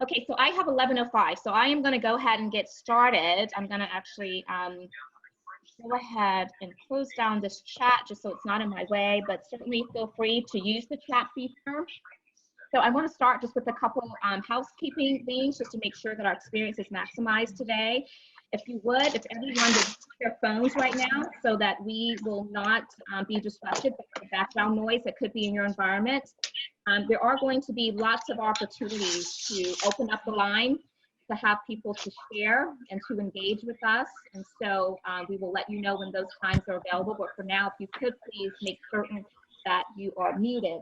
Okay, so I have 11:05, so I am going to go ahead and get started. I'm going to actually go ahead and close down this chat just so it's not in my way, but certainly feel free to use the chat feature. So I want to start just with a couple housekeeping things just to make sure that our experience is maximized today. If you would, if everyone would use their phones right now so that we will not be disrupted by the background noise that could be in your environment. There are going to be lots of opportunities to open up the line, to have people to share and to engage with us. And so we will let you know when those times are available. But for now, if you could please make certain that you are muted.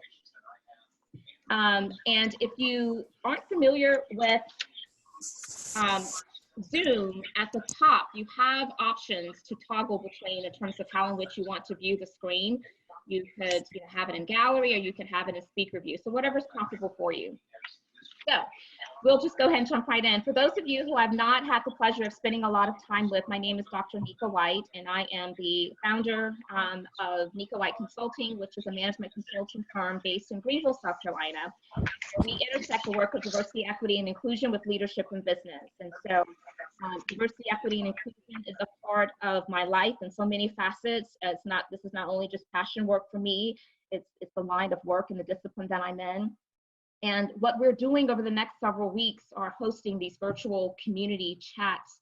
And if you aren't familiar with Zoom, at the top, you have options to toggle between in terms of how in which you want to view the screen. You could have it in gallery, or you could have it in speaker view. So whatever's comfortable for you. So we'll just go ahead and jump right in. For those of you who I've not had the pleasure of spending a lot of time with, my name is Dr. Nika White, and I am the founder of Nika White Consulting, which is a management consulting firm based in Greenville, South Carolina. We intersect the work of diversity, equity, and inclusion with leadership and business. And so diversity, equity, and inclusion is a part of my life in so many facets. This is not only just passion work for me, it's the line of work and the discipline that I'm in. And what we're doing over the next several weeks are hosting these virtual community chats,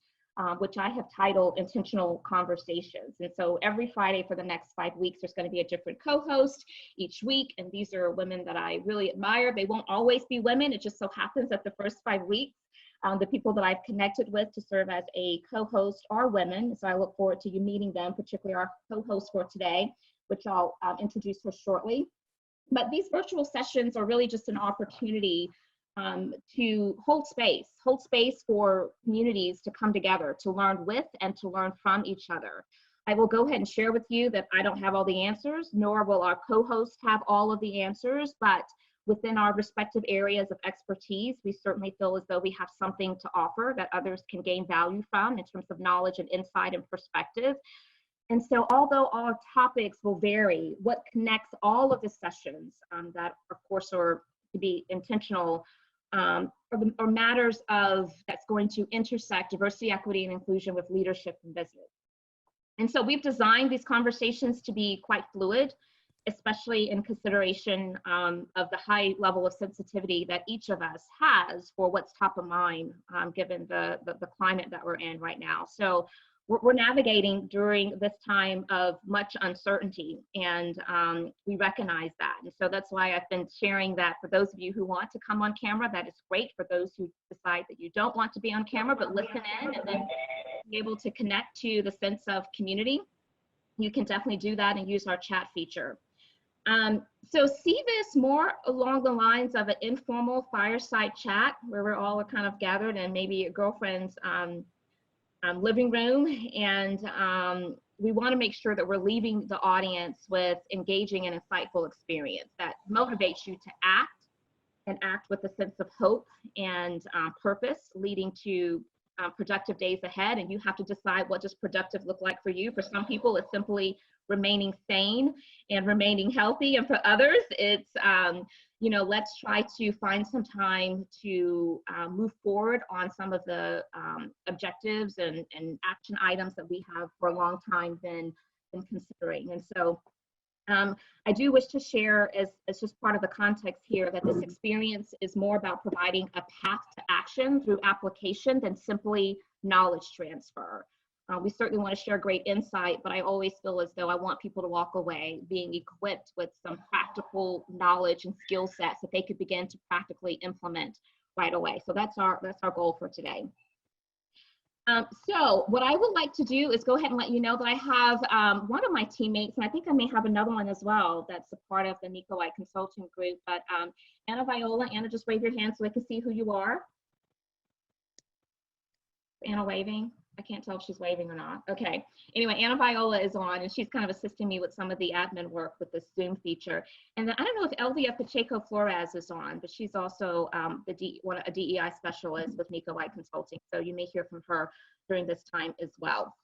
which I have titled Intentional Conversations. And so every Friday for the next 5 weeks, there's going to be a different co-host each week. And these are women that I really admire. They won't always be women. It just so happens that the first 5 weeks, the people that I've connected with to serve as a co-host are women. So I look forward to you meeting them, particularly our co-host for today, which I'll introduce her shortly. But these virtual sessions are really just an opportunity to hold space for communities to come together, to learn with and to learn from each other. I will go ahead and share with you that I don't have all the answers, nor will our co-hosts have all of the answers, but within our respective areas of expertise, we certainly feel as though we have something to offer that others can gain value from in terms of knowledge and insight and perspective. And so although our topics will vary, what connects all of the sessions that of course are to be intentional are matters that's going to intersect diversity, equity, and inclusion with leadership and business. And so we've designed these conversations to be quite fluid, especially in consideration of the high level of sensitivity that each of us has for what's top of mind given the climate that we're in right now. So we're navigating during this time of much uncertainty, and we recognize that. And so that's why I've been sharing that for those of you who want to come on camera, that is great. For those who decide that you don't want to be on camera, but listen in and then be able to connect to the sense of community, you can definitely do that and use our chat feature. So see this more along the lines of an informal fireside chat where we're all kind of gathered in maybe your girlfriend's living room, and we want to make sure that we're leaving the audience with engaging and insightful experience that motivates you to act with a sense of hope and purpose, leading to productive days ahead. And you have to decide what does productive look like for you. For some people, it's simply remaining sane and remaining healthy, and for others, it's let's try to find some time to move forward on some of the objectives and action items that we have for a long time been considering. And so I do wish to share, as just part of the context here, that this experience is more about providing a path to action through application than simply knowledge transfer. We certainly want to share great insight, but I always feel as though I want people to walk away being equipped with some practical knowledge and skill sets that they could begin to practically implement right away. So that's our goal for today. So what I would like to do is go ahead and let you know that I have one of my teammates, and I think I may have another one as well that's a part of the Nika White Consulting Group, but Anna Viola. Anna, just wave your hand so I can see who you are. Anna waving? I can't tell if she's waving or not. Okay. Anyway, Anna Viola is on, and she's kind of assisting me with some of the admin work with this Zoom feature. And then I don't know if Elvia Pacheco Flores is on, but she's also a DEI specialist with Nika White Consulting. So you may hear from her during this time as well.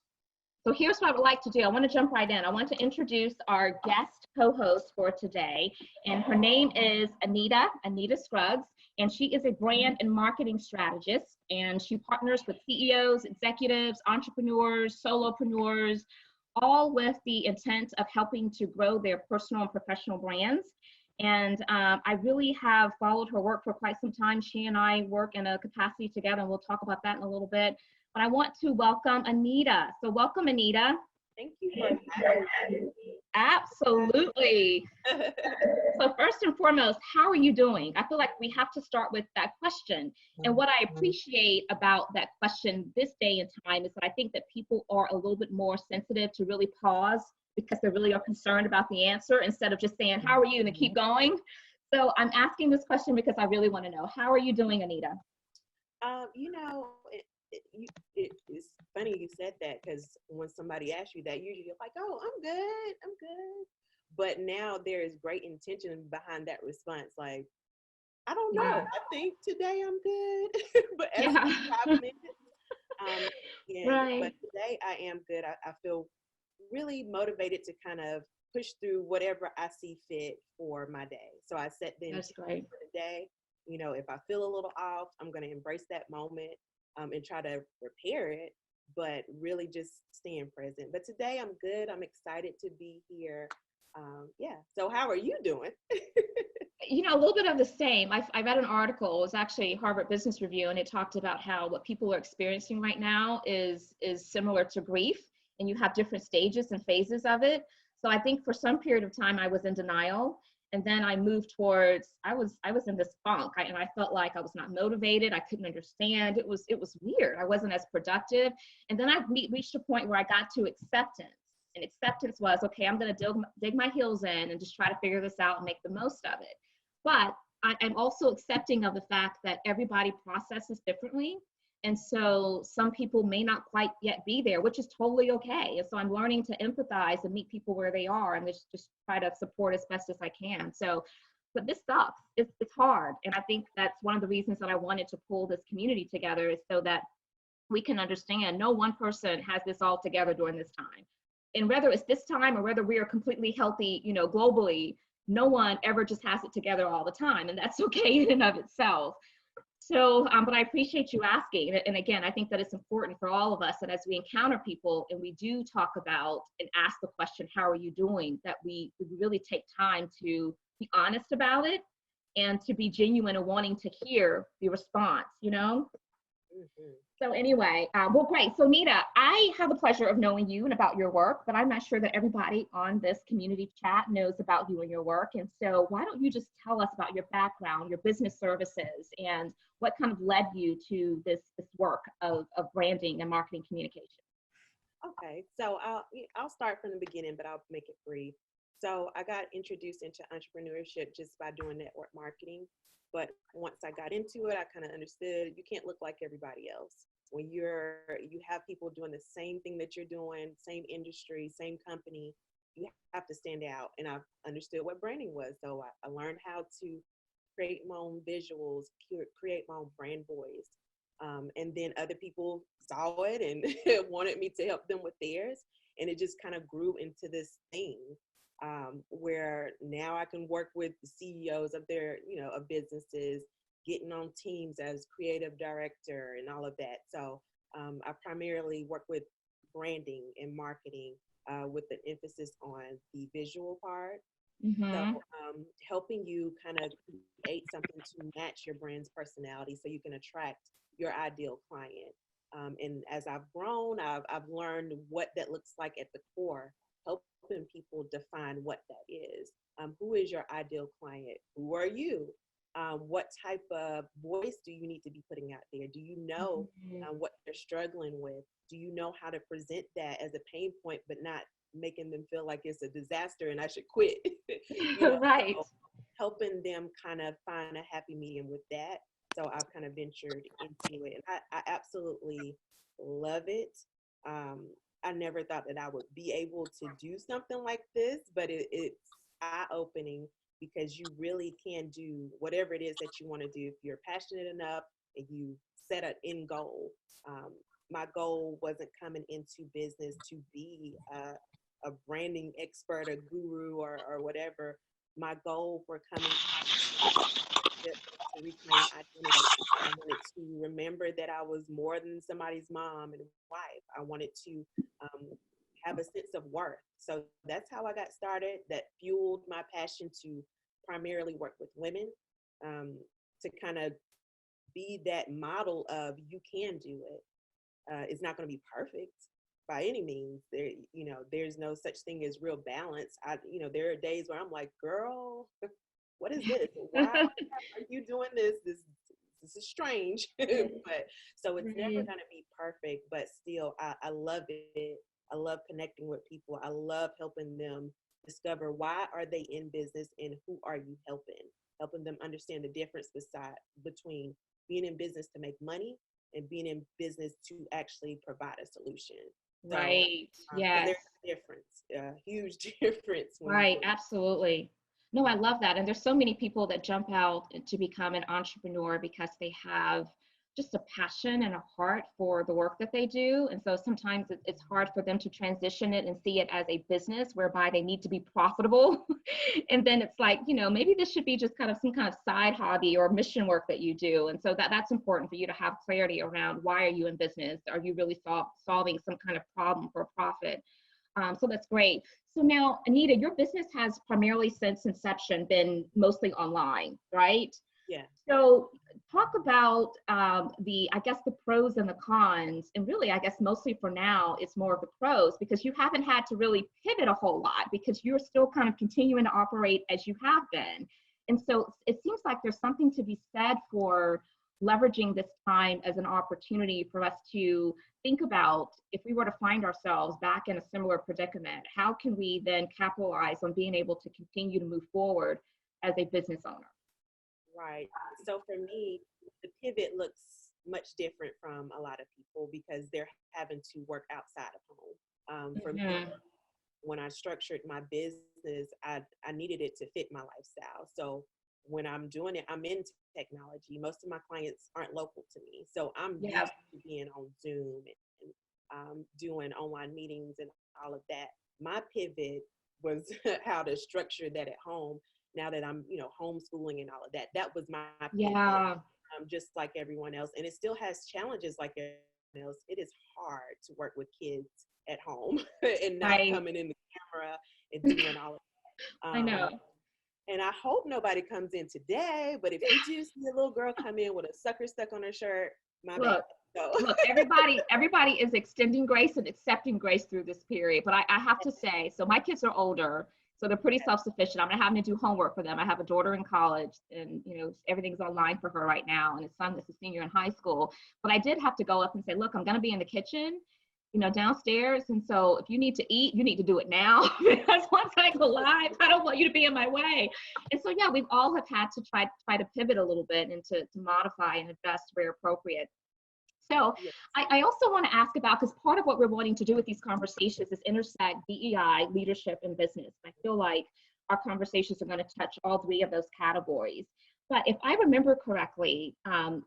So here's what I would like to do. I want to jump right in. I want to introduce our guest co-host for today, and her name is Nita Scruggs. And she is a brand and marketing strategist, and she partners with CEOs, executives, entrepreneurs, solopreneurs, all with the intent of helping to grow their personal and professional brands. And I really have followed her work for quite some time. She and I work in a capacity together, and we'll talk about that in a little bit. But I want to welcome Anita. So welcome, Anita. Thank you for having me. Absolutely. So first and foremost, how are you doing? I feel like we have to start with that question. And what I appreciate about that question this day and time is that I think that people are a little bit more sensitive to really pause because they really are concerned about the answer instead of just saying, how are you, and to keep going. So I'm asking this question because I really want to know, how are you doing, Anita? You know, it's funny you said that, because when somebody asks you that, usually you're like, oh, I'm good. But now there is great intention behind that response. Like, I don't know. Yeah. I think today I'm good. But as Yeah. 5 minutes, Right. but today I am good. I feel really motivated to kind of push through whatever I see fit for my day. So I set the That's intention great. for the day. You know, if I feel a little off, I'm going to embrace that moment, and try to repair it, but really just staying present. But today I'm good. I'm excited to be here. Yeah. So how are you doing? You know, a little bit of the same. I read an article, it was actually Harvard Business Review, and it talked about how what people are experiencing right now is similar to grief, and you have different stages and phases of it. So I think for some period of time I was in denial, and then I moved towards, I was in this funk, and I felt like I was not motivated. I couldn't understand. It was weird. I wasn't as productive. And then I reached a point where I got to acceptance. And acceptance was, okay, I'm going to dig my heels in and just try to figure this out and make the most of it. But I'm also accepting of the fact that everybody processes differently. And so some people may not quite yet be there, which is totally okay. And so I'm learning to empathize and meet people where they are, and just try to support as best as I can. So, but this sucks. It's hard. And I think that's one of the reasons that I wanted to pull this community together, is so that we can understand no one person has this all together during this time. And whether it's this time or whether we are completely healthy, you know, globally, no one ever just has it together all the time. And that's okay in and of itself. So, but I appreciate you asking. And again, I think that it's important for all of us that as we encounter people and we do talk about and ask the question, how are you doing? That we really take time to be honest about it and to be genuine and wanting to hear the response, you know? Mm-hmm. So anyway, well, great. So Nita, I have the pleasure of knowing you and about your work, but I'm not sure that everybody on this community chat knows about you and your work. And so why don't you just tell us about your background, your business services, and what kind of led you to this work of branding and marketing communication? Okay, so I'll start from the beginning, but I'll make it brief. So I got introduced into entrepreneurship just by doing network marketing. But once I got into it, I kind of understood you can't look like everybody else. When you have people doing the same thing that you're doing, same industry, same company, you have to stand out. And I understood what branding was. So I learned how to create my own visuals, create my own brand voice. And then other people saw it and wanted me to help them with theirs. And it just kind of grew into this thing, where now I can work with the CEOs of their, of businesses, getting on teams as creative director and all of that. So I primarily work with branding and marketing, with an emphasis on the visual part. Mm-hmm. So helping you kind of create something to match your brand's personality so you can attract your ideal client. And as I've grown, I've learned what that looks like at the core, helping people define what that is. Who is your ideal client? Who are you? What type of voice do you need to be putting out there? Do you know what they're struggling with? Do you know how to present that as a pain point, but not making them feel like it's a disaster and I should quit? Right. So helping them kind of find a happy medium with that. So I've kind of ventured into it, and I absolutely love it. I never thought that I would be able to do something like this, but it's eye-opening, because you really can do whatever it is that you want to do if you're passionate enough and you set an end goal. My goal wasn't coming into business to be a branding expert, a guru, or whatever. My goal for coming to reclaim identity. I wanted to remember that I was more than somebody's mom and wife. I wanted to have a sense of worth. So that's how I got started. That fueled my passion to primarily work with women, to kind of be that model of you can do it. It's not going to be perfect by any means. There, there's no such thing as real balance. There are days where I'm like, girl, what is this? Why are you doing this? This is strange. But so it's never going to be perfect, but still, I love it. I love connecting with people. I love helping them discover why are they in business and who are you helping them understand the difference between being in business to make money and being in business to actually provide a solution. Right. Yes. There's a difference, a huge difference. Right. Absolutely. No, I love that. And there's so many people that jump out to become an entrepreneur because they have just a passion and a heart for the work that they do. And so sometimes it's hard for them to transition it and see it as a business whereby they need to be profitable. And then it's like, maybe this should be just kind of some kind of side hobby or mission work that you do. And so that's important for you to have clarity around, why are you in business? Are you really solving some kind of problem for profit? So that's great. So now, Anita, your business has primarily since inception been mostly online, right? Yeah. So talk about I guess the pros and the cons, and really, I guess mostly for now, it's more of the pros because you haven't had to really pivot a whole lot because you're still kind of continuing to operate as you have been. And so it seems like there's something to be said for leveraging this time as an opportunity for us to think about if we were to find ourselves back in a similar predicament, how can we then capitalize on being able to continue to move forward as a business owner? Right. So for me, the pivot looks much different from a lot of people because they're having to work outside of home. For me, when I structured my business, I needed it to fit my lifestyle. So when I'm doing it, I'm in technology. Most of my clients aren't local to me. So I'm used to being on Zoom and doing online meetings and all of that. My pivot was how to structure that at home. Now that I'm, homeschooling and all of that, that was my pivot, just like everyone else. And it still has challenges like everyone else. It is hard to work with kids at home and not coming in the camera and doing all of that. I know. And I hope nobody comes in today, but if you do see a little girl come in with a sucker stuck on her shirt, my bad. Look, everybody is extending grace and accepting grace through this period. But I have to say, so my kids are older, so they're pretty self-sufficient. I'm not having to do homework for them. I have a daughter in college and, everything's online for her right now. And a son that's a senior in high school. But I did have to go up and say, look, I'm going to be in the kitchen, downstairs. And so if you need to eat, you need to do it now because once I go live, I don't want you to be in my way. And so, yeah, we've all have had to try to pivot a little bit and to modify and adjust where appropriate. So I also want to ask about, because part of what we're wanting to do with these conversations is intersect DEI, leadership, and business. I feel like our conversations are going to touch all three of those categories. But if I remember correctly,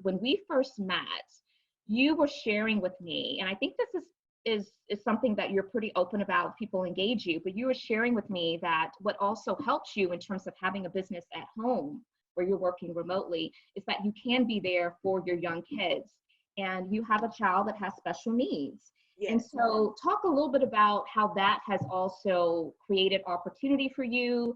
when we first met, you were sharing with me, and I think this is something that you're pretty open about, people engage you, but you were sharing with me that what also helps you in terms of having a business at home where you're working remotely is that you can be there for your young kids. And you have a child that has special needs. Yes. And so talk a little bit about how that has also created opportunity for you.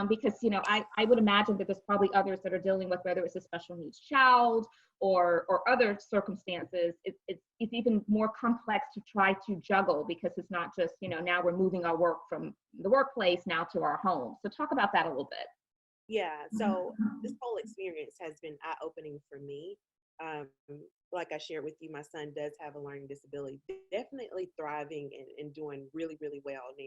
Because, I would imagine that there's probably others that are dealing with whether it's a special needs child or other circumstances. It's even more complex to try to juggle because it's not just, now we're moving our work from the workplace now to our home. So talk about that a little bit. Yeah. So this whole experience has been eye-opening for me. Like I shared with you, my son does have a learning disability, definitely thriving and doing really, really well now.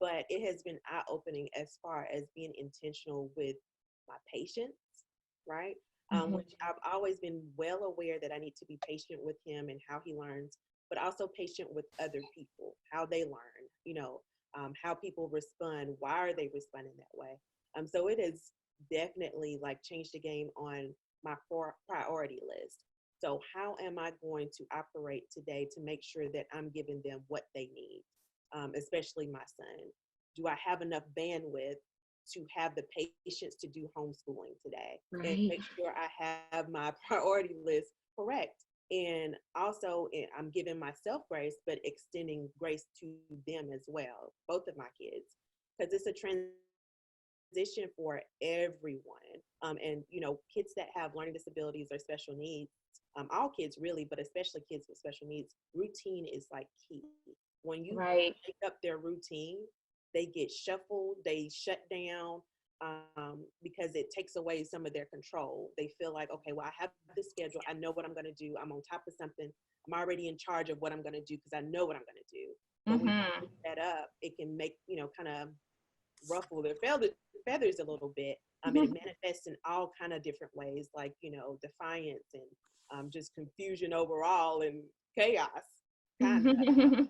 But it has been eye-opening as far as being intentional with my patience, right? Which I've always been well aware that I need to be patient with him and how he learns, but also patient with other people, how they learn, how people respond, why are they responding that way? So it has definitely changed the game on my priority list. So how am I going to operate today to make sure that I'm giving them what they need, especially my son? Do I have enough bandwidth to have the patience to do homeschooling today and Right. make sure I have my priority list correct. And also, I'm giving myself grace, but extending grace to them as well, both of my kids, because it's a transition for everyone. And, kids that have learning disabilities or special needs, all kids really, but especially kids with special needs, routine is like key. When you Right. break up their routine, they get shuffled, they shut down, because it takes away some of their control. They feel like, okay, well, I have this schedule. I know what I'm going to do. I'm on top of something. I'm already in charge of what I'm going to do because I know what I'm going to do. But when you Mm-hmm. break that up, it can make, kind of ruffle their feathers a little bit. And it manifests in all kind of different ways, like, defiance and just confusion overall and chaos, kind of.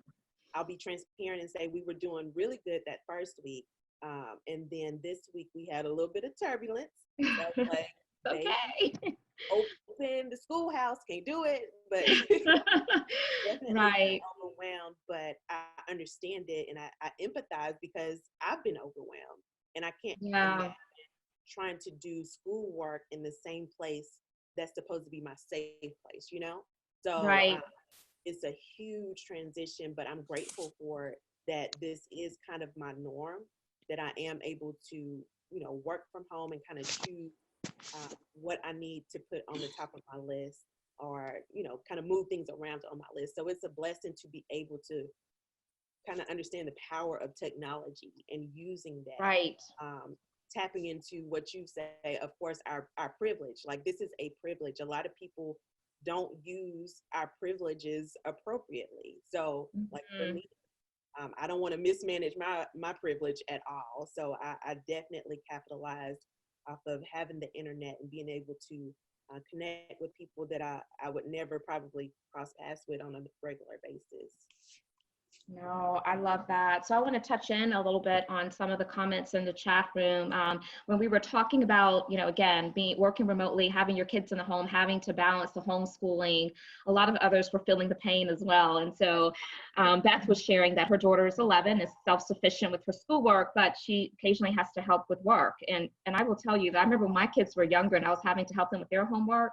I'll be transparent and say we were doing really good that first week. And then this week we had a little bit of turbulence. So like, baby, Okay. open the schoolhouse, can't do it, but definitely Right. overwhelmed. But I understand it and I empathize because I've been overwhelmed and I can't Yeah. imagine trying to do schoolwork in the same place that's supposed to be my safe place. So Right. it's a huge transition, but I'm grateful for it, that this is kind of my norm, that I am able to, work from home and kind of choose what I need to put on the top of my list or, kind of move things around on my list. So it's a blessing to be able to kind of understand the power of technology and using Right. that. Tapping into what you say, of course, our privilege. Like, this is a privilege. A lot of people don't use our privileges appropriately. So, like for Mhm. me, I don't want to mismanage my privilege at all. So I definitely capitalized off of having the internet and being able to connect with people that I would never probably cross paths with on a regular basis. No, I love that. So I want to touch in a little bit on some of the comments in the chat room. When we were talking about, again, being working remotely, having your kids in the home, having to balance the homeschooling, a lot of others were feeling the pain as well. And so Beth was sharing that her daughter is 11, is self-sufficient with her schoolwork, but she occasionally has to help with work. And I will tell you that I remember when my kids were younger and I was having to help them with their homework.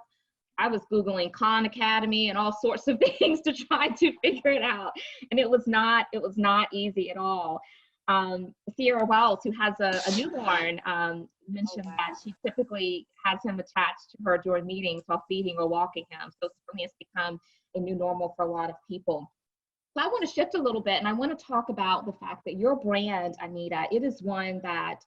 I was Googling Khan Academy and all sorts of things to try to figure it out. And it was not easy at all. Sierra Wells, who has a newborn, Oh, mentioned that wow. she typically has him attached to her during meetings while feeding or walking him. So certainly it's become a new normal for a lot of people. So I want to shift a little bit and I want to talk about the fact that your brand, Anita, it is one that,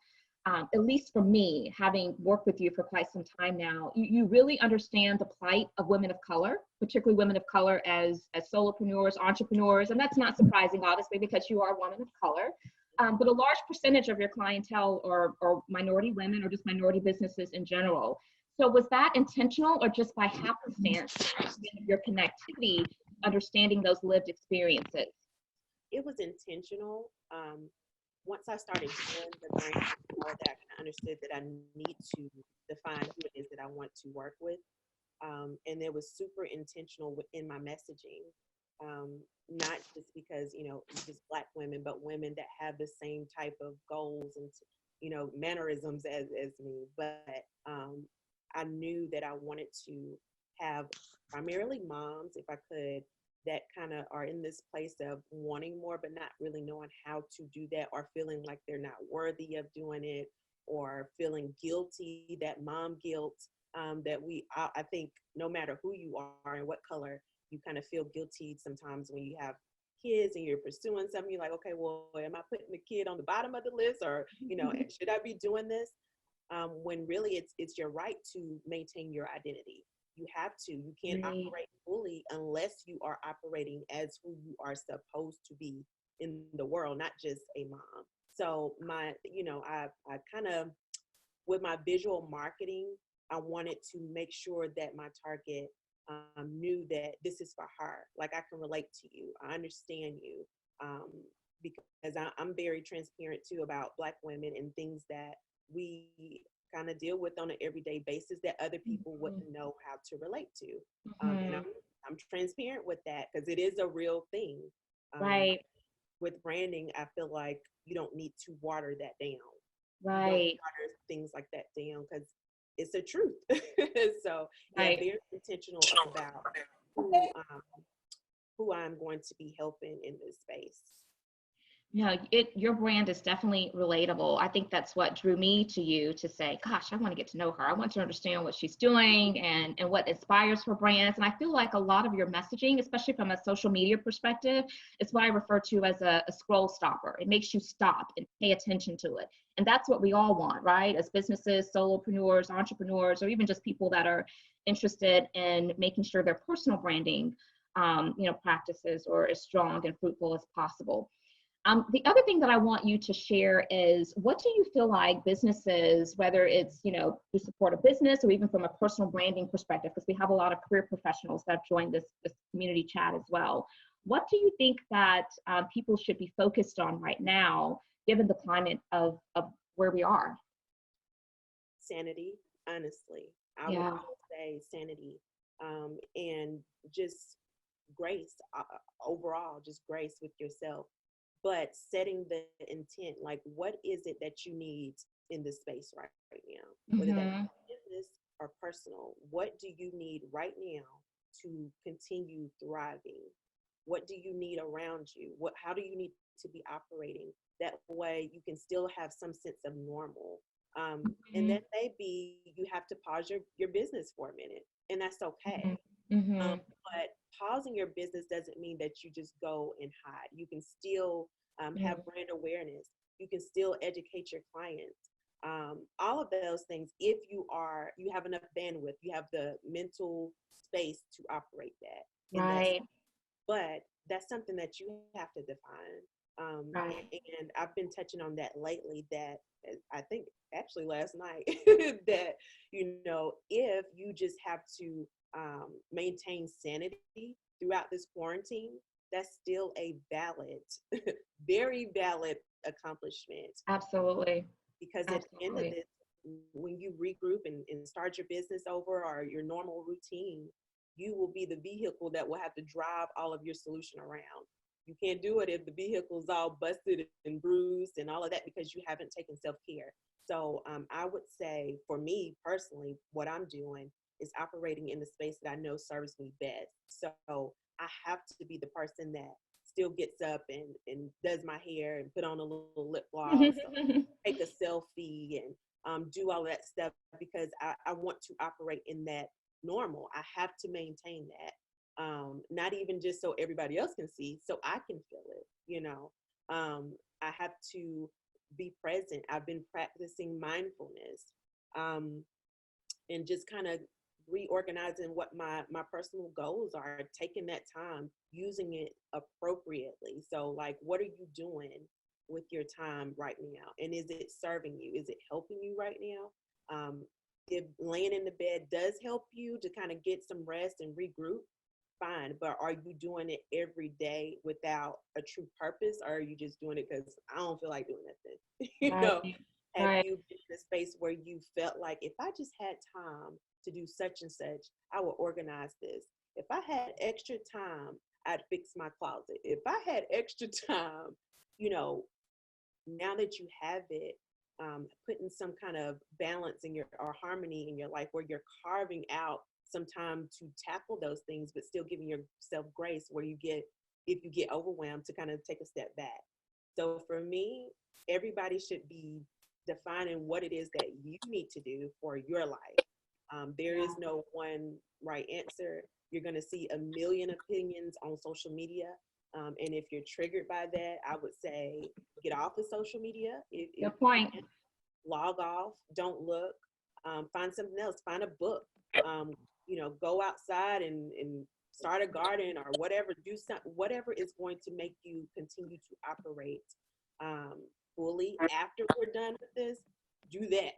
at least for me, having worked with you for quite some time now, you really understand the plight of women of color, particularly women of color as solopreneurs, entrepreneurs. And that's not surprising, obviously, because you are a woman of color. But a large percentage of your clientele are minority women or just minority businesses in general. So was that intentional or just by happenstance, your connectivity, understanding those lived experiences? It was intentional. Once I started doing the brand more, that I kind of understood that I need to define who it is that I want to work with. And it was super intentional in my messaging, not just because, just Black women, but women that have the same type of goals and, mannerisms as me. But I knew that I wanted to have primarily moms, if I could, that kind of are in this place of wanting more, but not really knowing how to do that, or feeling like they're not worthy of doing it, or feeling guilty, that mom guilt, that I think no matter who you are and what color, you kind of feel guilty sometimes when you have kids and you're pursuing something. You're like, okay, well, am I putting the kid on the bottom of the list, or, should I be doing this? When really it's your right to maintain your identity. You have to. You can't Right. operate fully unless you are operating as who you are supposed to be in the world, not just a mom. So I kind of, with my visual marketing, I wanted to make sure that my target knew that this is for her. Like, I can relate to you. I understand you. Um, because I'm very transparent too about Black women and things that we kind of deal with on an everyday basis that other people Mhm. wouldn't know how to relate to. And Mhm. I'm transparent with that because it is a real thing. Um, Right. with branding, I feel like you don't need to water that down. don't Right. water things like that down because it's the truth. So yeah, Right. very intentional about who I'm going to be helping in this space. No, your brand is definitely relatable. I think that's what drew me to you to say, gosh, I want to get to know her. I want to understand what she's doing and what inspires her brands. And I feel like a lot of your messaging, especially from a social media perspective, is what I refer to as a scroll stopper. It makes you stop and pay attention to it. And that's what we all want, right? As businesses, solopreneurs, entrepreneurs, or even just people that are interested in making sure their personal branding, practices or as strong and fruitful as possible. The other thing that I want you to share is, what do you feel like businesses, whether it's, to support a business or even from a personal branding perspective, because we have a lot of career professionals that have joined this community chat as well. What do you think that people should be focused on right now, given the climate of where we are? Sanity, honestly. I would Yeah. say sanity, and just grace, overall, just grace with yourself. But setting the intent, like what is it that you need in this space right now, whether that's Mm-hmm. business or personal. What do you need right now to continue thriving? What do you need around you? How do you need to be operating? That way you can still have some sense of normal. And Mm-hmm. that may be you have to pause your business for a minute, and that's okay. Mm-hmm. But pausing your business doesn't mean that you just go and hide. You can still Mm-hmm. have brand awareness. You can still educate your clients. All of those things, if you have enough bandwidth, you have the mental space to operate that in that. Right. But that's something that you have to define. Right. And I've been touching on that lately. That I think actually last night that if you just have to maintain sanity throughout this quarantine, that's still a valid, very valid accomplishment. Absolutely. Because at the end of Absolutely. this, when you regroup and start your business over or your normal routine, you will be the vehicle that will have to drive all of your solution around. You can't do it if the vehicle's all busted and bruised and all of that because you haven't taken self-care. So I would say for me personally, what I'm doing is operating in the space that I know serves me best. So I have to be the person that still gets up and does my hair and put on a little lip gloss, take a selfie and do all of that stuff because I want to operate in that normal. I have to maintain that. Not even just so everybody else can see, so I can feel it. I have to be present. I've been practicing mindfulness, and just kind of reorganizing what my personal goals are, taking that time, using it appropriately. So like, what are you doing with your time right now? And is it serving you? Is it helping you right now? If laying in the bed does help you to kind of get some rest and regroup, fine. But are you doing it every day without a true purpose? Or are you just doing it because I don't feel like doing nothing? Right. Have Right. you been in a space where you felt like, if I just had time to do such and such, I would organize this. If I had extra time, I'd fix my closet. If I had extra time, you know, now that you have it, putting some kind of balance in your or harmony in your life where you're carving out some time to tackle those things, but still giving yourself grace where if you get overwhelmed, to kind of take a step back. So for me, everybody should be defining what it is that you need to do for your life. There is no one right answer. You're going to see a million opinions on social media. And if you're triggered by that, I would say get off of social media. If Good you point. can, log off, don't look, find something else, find a book, go outside and start a garden or whatever, do something, whatever is going to make you continue to operate fully after we're done with this, do that.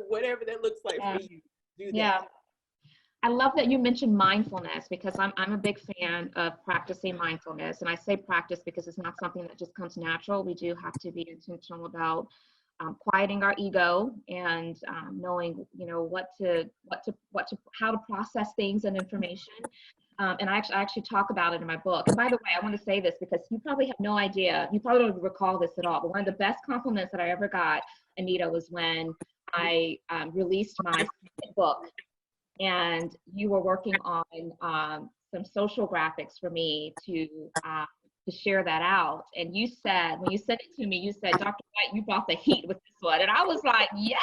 Whatever that looks like for Yeah. you, do Yeah. that. I love that you mentioned mindfulness because I'm a big fan of practicing mindfulness. And I say practice because it's not something that just comes natural. We do have to be intentional about quieting our ego and knowing, how to process things and information. And I actually talk about it in my book. And by the way, I want to say this because you probably have no idea, you probably don't recall this at all, but one of the best compliments that I ever got, Anita, was when I released my second book, and you were working on some social graphics for me to share that out. And you said, when you sent it to me, you said, Dr. White, you brought the heat with this one. And I was like, yes.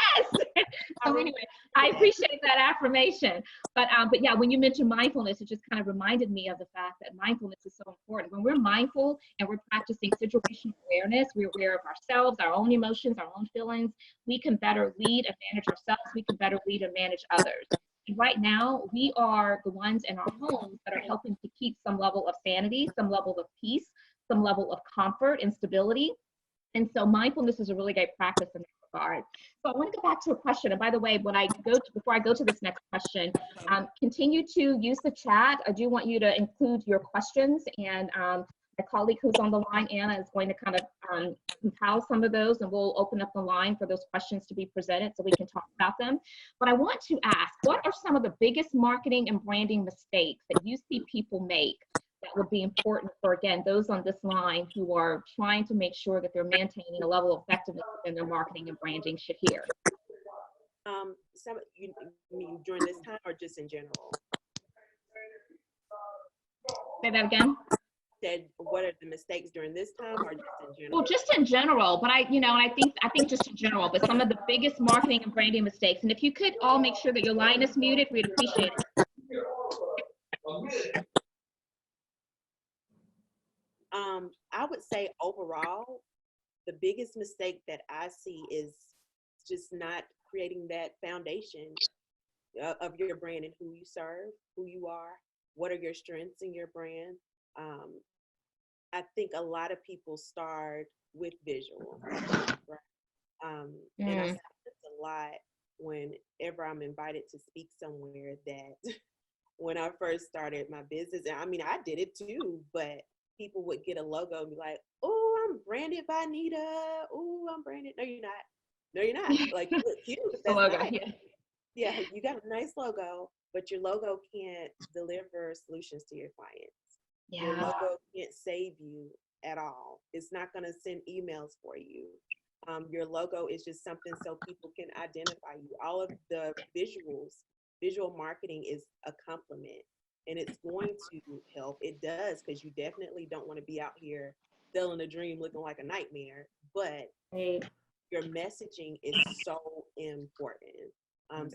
So anyway, I appreciate that affirmation. But yeah, when you mentioned mindfulness, it just kind of reminded me of the fact that mindfulness is so important. When we're mindful and we're practicing situational awareness, we're aware of ourselves, our own emotions, our own feelings, we can better lead and manage ourselves. We can better lead and manage others. And right now, we are the ones in our homes that are helping to keep some level of sanity, some level of peace, some level of comfort and stability. And so mindfulness is a really great practice in that regard. So I want to go back to a question. And by the way, before I go to this next question, continue to use the chat. I do want you to include your questions, and my colleague who's on the line, Anna, is going to kind of compile some of those, and we'll open up the line for those questions to be presented so we can talk about them. But I want to ask, what are some of the biggest marketing and branding mistakes that you see people make that would be important for, again, those on this line who are trying to make sure that they're maintaining a level of effectiveness in their marketing and branding should hear? You mean during this time or just in general? Say that again. Said, what are the mistakes during this time or just in general? Well, just in general, but I think just in general, but some of the biggest marketing and branding mistakes. And if you could all make sure that your line is muted, we'd appreciate it. I would say overall, the biggest mistake that I see is just not creating that foundation of your brand and who you serve, who you are, what are your strengths in your brand. I think a lot of people start with visual, right? And I say this a lot whenever I'm invited to speak somewhere, that when I first started my business, and I mean, I did it too, but people would get a logo and be like, oh, I'm branded by Nita. Oh, I'm branded. No, you're not. No, you're not. Like, you look cute. That's logo, nice. yeah. Yeah, you got a nice logo, but your logo can't deliver solutions to your clients. Yeah. Your logo can't save you at all. It's not going to send emails for you. Your logo is just something so people can identify you. All of the visual marketing is a complement, and it's going to help. It does, because you definitely don't want to be out here selling a dream looking like a nightmare, but your messaging is so important.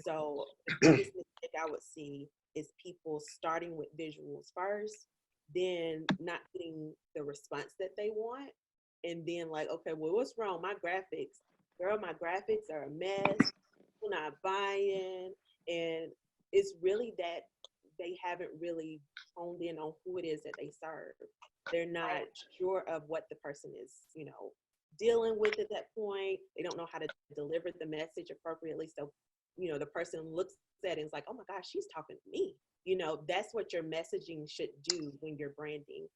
So the biggest mistake I would see is people starting with visuals first, then not getting the response that they want, and then like, okay, well, what's wrong? My graphics, girl, my graphics are a mess. People not buying, and it's really that they haven't really honed in on who it is that they serve. They're not sure of what the person is, dealing with at that point. They don't know how to deliver the message appropriately. So, the person looks at it and is like, oh my gosh, she's talking to me. That's what your messaging should do when you're branding.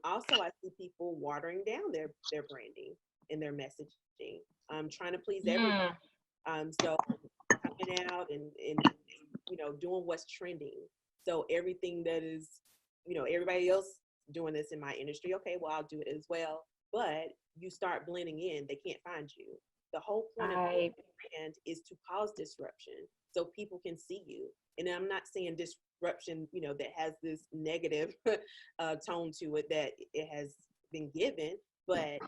Also, I see people watering down their branding and their messaging, trying to please everyone. So coming out and doing what's trending. So everything that is, everybody else doing this in my industry, okay, well, I'll do it as well. But you start blending in, they can't find you. The whole point of the brand is to cause disruption so people can see you. And I'm not saying disruption, that has this negative tone to it that it has been given, but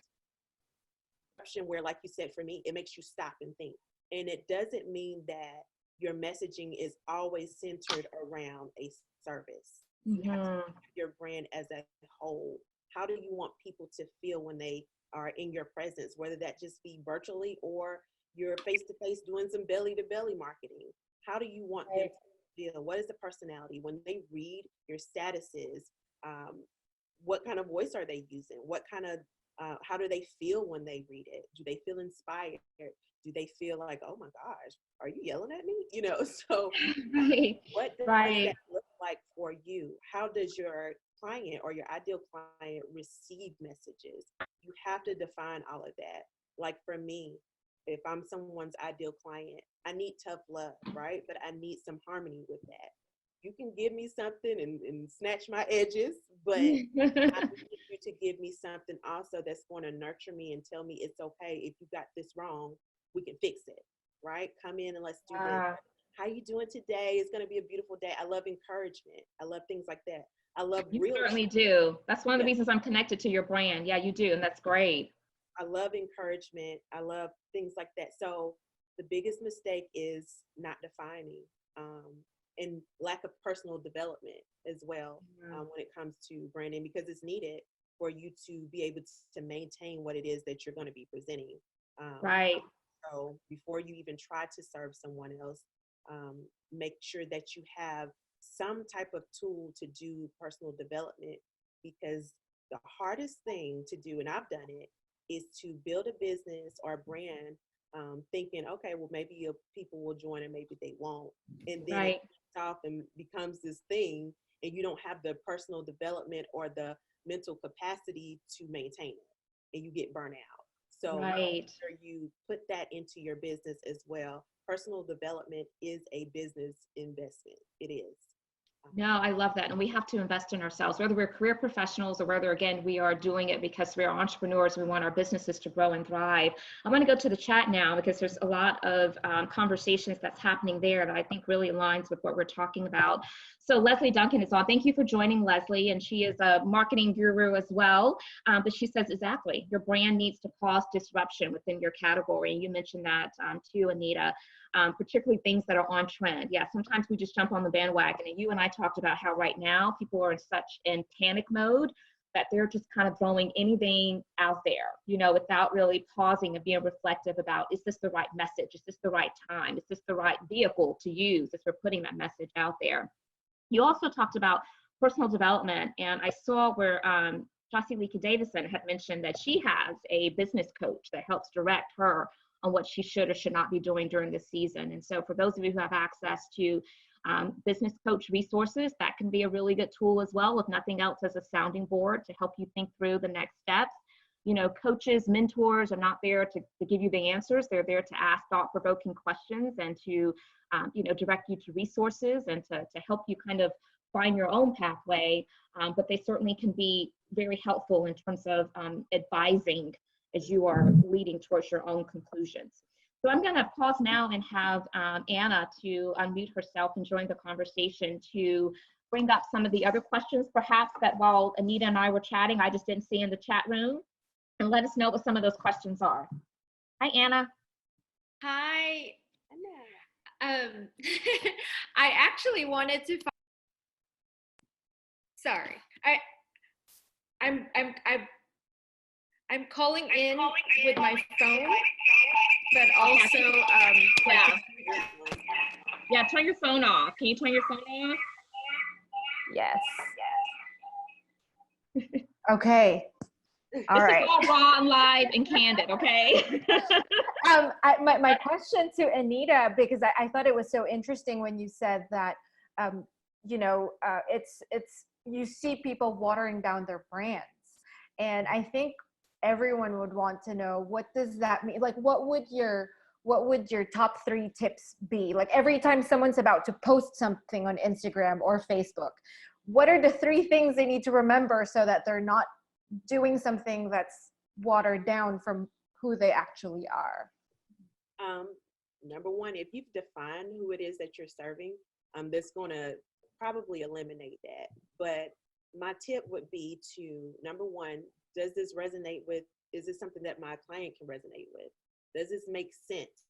disruption where, like you said, for me, it makes you stop and think. And it doesn't mean that your messaging is always centered around a service. You have to look at your brand as a whole. How do you want people to feel when they are in your presence, whether that just be virtually or you're face-to-face doing some belly-to-belly marketing? How do you want them to feel? What is the personality? When they read your statuses, what kind of voice are they using? What kind of, how do they feel when they read it? Do they feel inspired? Do they feel like, oh my gosh, are you yelling at me? So what does that look like for you? How does your client or your ideal client receive messages? You have to define all of that. Like for me, if I'm someone's ideal client, I need tough love, right? But I need some harmony with that. you can give me something and snatch my edges, but I need you to give me something also that's going to nurture me and tell me it's okay. If you got this wrong, we can fix it, right? Come in and let's do this. How you doing today? It's going to be a beautiful day. I love encouragement. I love things like that. I love You real. certainly do. That's one of the reasons I'm connected to your brand. Yeah, you do. And that's great. I love encouragement. I love things like that. So the biggest mistake is not defining, and lack of personal development as well, when it comes to branding, because it's needed for you to be able to maintain what it is that you're going to be presenting. Right. So before you even try to serve someone else, make sure that you have some type of tool to do personal development, because the hardest thing to do, and I've done it, is to build a business or a brand, thinking, okay, well, maybe people will join and maybe they won't. And then it takes off and becomes this thing, and you don't have the personal development or the mental capacity to maintain it, and you get burnt out. So make sure you put that into your business as well. Personal development is a business investment. It is. No, I love that. And we have to invest in ourselves, whether we're career professionals or whether, again, we are doing it because we're entrepreneurs. We want our businesses to grow and thrive. I'm going to go to the chat now because there's a lot of conversations that's happening there that I think really aligns with what we're talking about. So Leslie Duncan is on. Thank you for joining, Leslie. And she is a marketing guru as well. But she says, exactly, your brand needs to cause disruption within your category. And you mentioned that too, Anita. Particularly things that are on trend. Yeah, sometimes we just jump on the bandwagon. And you and I talked about how right now people are in panic mode that they're just kind of throwing anything out there, you know, without really pausing and being reflective about, is this the right message? Is this the right time? Is this the right vehicle to use as we're putting that message out there? You also talked about personal development, and I saw where Josie Leka Davison had mentioned that she has a business coach that helps direct her on what she should or should not be doing during this season. And so for those of you who have access to business coach resources, that can be a really good tool as well, if nothing else, as a sounding board to help you think through the next steps. You know, coaches, mentors are not there to give you the answers. They're there to ask thought-provoking questions and to, you know, direct you to resources and to help you kind of find your own pathway. But they certainly can be very helpful in terms of advising as you are leading towards your own conclusions. So I'm going to pause now and have Anna to unmute herself and join the conversation to bring up some of the other questions, perhaps that while Anita and I were chatting, I just didn't see in the chat room, and let us know what some of those questions are. Hi, Anna. Hi. I actually wanted to. Sorry, I'm calling in with my phone, but also yeah, turn your phone off. Can you turn your phone off? Yes. Okay. All right. All raw and live and candid, okay? My question to Anita, because I thought it was so interesting when you said that, you know, it's you see people watering down their brands, and I think everyone would want to know, what does that mean? Like, what would your top 3 tips be? Like, every time someone's about to post something on Instagram or Facebook, what are the 3 things they need to remember so that they're not doing something that's watered down from who they actually are? Number one, if you've defined who it is that you're serving, that's going to probably eliminate that. But my tip would be to, number one, does this resonate with, is this something that my client can resonate with? Does this make sense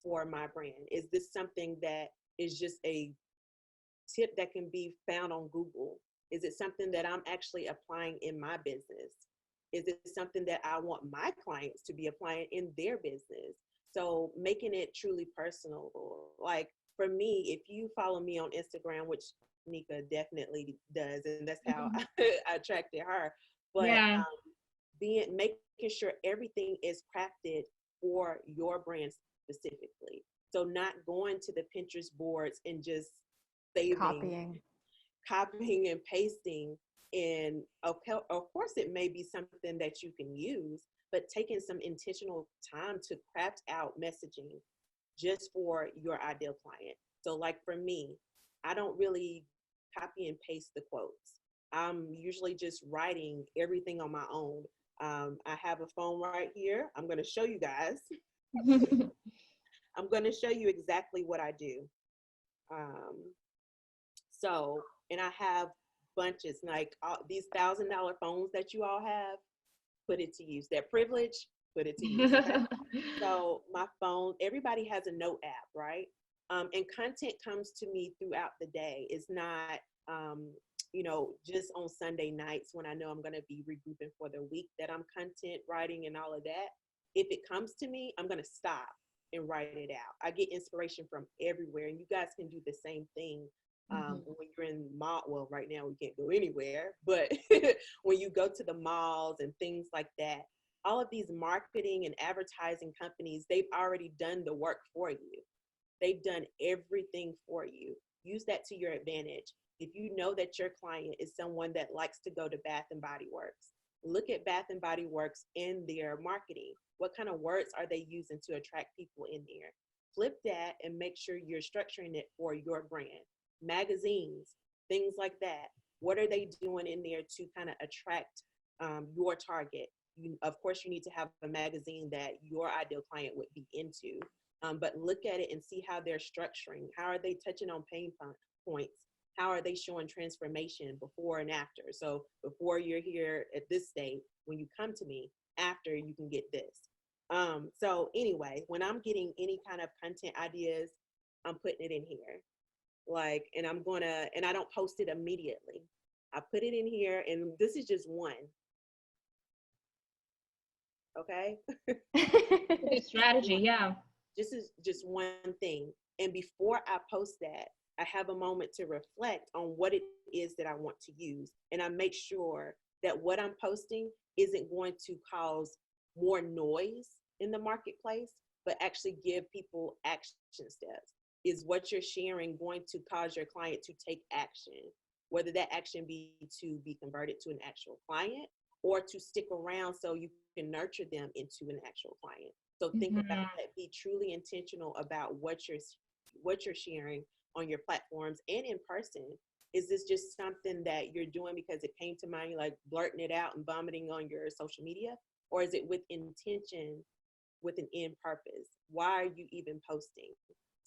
for my brand? Is this something that is just a tip that can be found on Google? Is it something that I'm actually applying in my business? Is it something that I want my clients to be applying in their business? So making it truly personal. Like for me, if you follow me on Instagram, which Nika definitely does, and that's how I attracted her. But yeah. Making sure everything is crafted for your brand specifically. So not going to the Pinterest boards and just saving, copying and pasting. And of course, it may be something that you can use, but taking some intentional time to craft out messaging just for your ideal client. So like for me, I don't really copy and paste the quotes. I'm usually just writing everything on my own. I have a phone right here. I'm going to show you guys. I'm going to show you exactly what I do. And I have bunches, like these $1,000 phones that you all have, put it to use. That privilege, put it to use. Okay? So my phone, everybody has a note app, right? And content comes to me throughout the day. It's not, just on Sunday nights when I know I'm going to be regrouping for the week that I'm content writing and all of that. If it comes to me, I'm going to stop and write it out. I get inspiration from everywhere, and you guys can do the same thing. When you're in mall, well, right now we can't go anywhere, but when you go to the malls and things like that, all of these marketing and advertising companies, they've already done the work for you. They've done everything for you. Use that to your advantage. If you know that your client is someone that likes to go to Bath and Body Works, look at Bath and Body Works in their marketing. What kind of words are they using to attract people in there? Flip that and make sure you're structuring it for your brand. Magazines, things like that. What are they doing in there to kind of attract your target? Of course, you need to have a magazine that your ideal client would be into, but look at it and see how they're structuring. How are they touching on pain points? How are they showing transformation before and after? So before you're here at this state, when you come to me, after you can get this. So anyway, when I'm getting any kind of content ideas, I'm putting it in here. And I don't post it immediately. I put it in here, and this is just one. Okay. Good strategy. Yeah. This is just one thing. And before I post that, I have a moment to reflect on what it is that I want to use. And I make sure that what I'm posting isn't going to cause more noise in the marketplace, but actually give people action steps. Is what you're sharing going to cause your client to take action, whether that action be to be converted to an actual client or to stick around so you can nurture them into an actual client. So think about that. Be truly intentional about what you're sharing on your platforms and in person. Is this just something that you're doing because it came to mind, like blurting it out and vomiting on your social media? Or is it with intention, with an end purpose? Why are you even posting?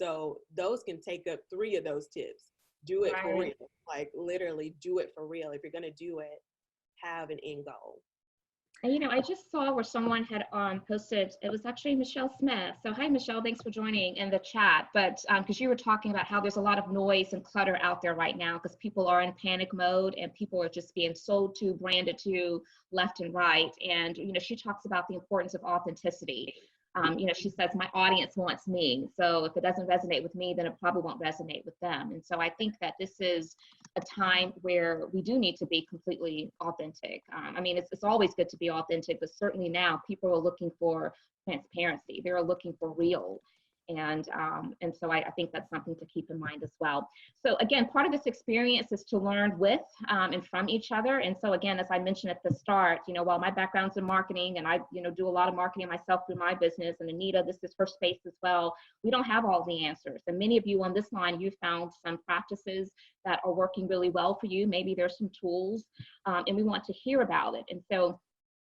So those can take up 3 of those tips. Do it for real. Like literally do it for real. If you're going to do it, have an end goal. And, I just saw where someone had posted, it was actually Michelle Smith. So hi, Michelle, thanks for joining in the chat. But because you were talking about how there's a lot of noise and clutter out there right now because people are in panic mode and people are just being sold to, branded to left and right. And, she talks about the importance of authenticity. She says, my audience wants me. So if it doesn't resonate with me, then it probably won't resonate with them. And so I think that this is a time where we do need to be completely authentic. It's always good to be authentic, but certainly now people are looking for transparency. They're looking for real. And so I think that's something to keep in mind as well. So again, part of this experience is to learn with and from each other. And so again, as I mentioned at the start, while my background's in marketing and I, do a lot of marketing myself through my business, and Anita, this is her space as well, we don't have all the answers. And many of you on this line, you found some practices that are working really well for you. Maybe there's some tools and we want to hear about it. And so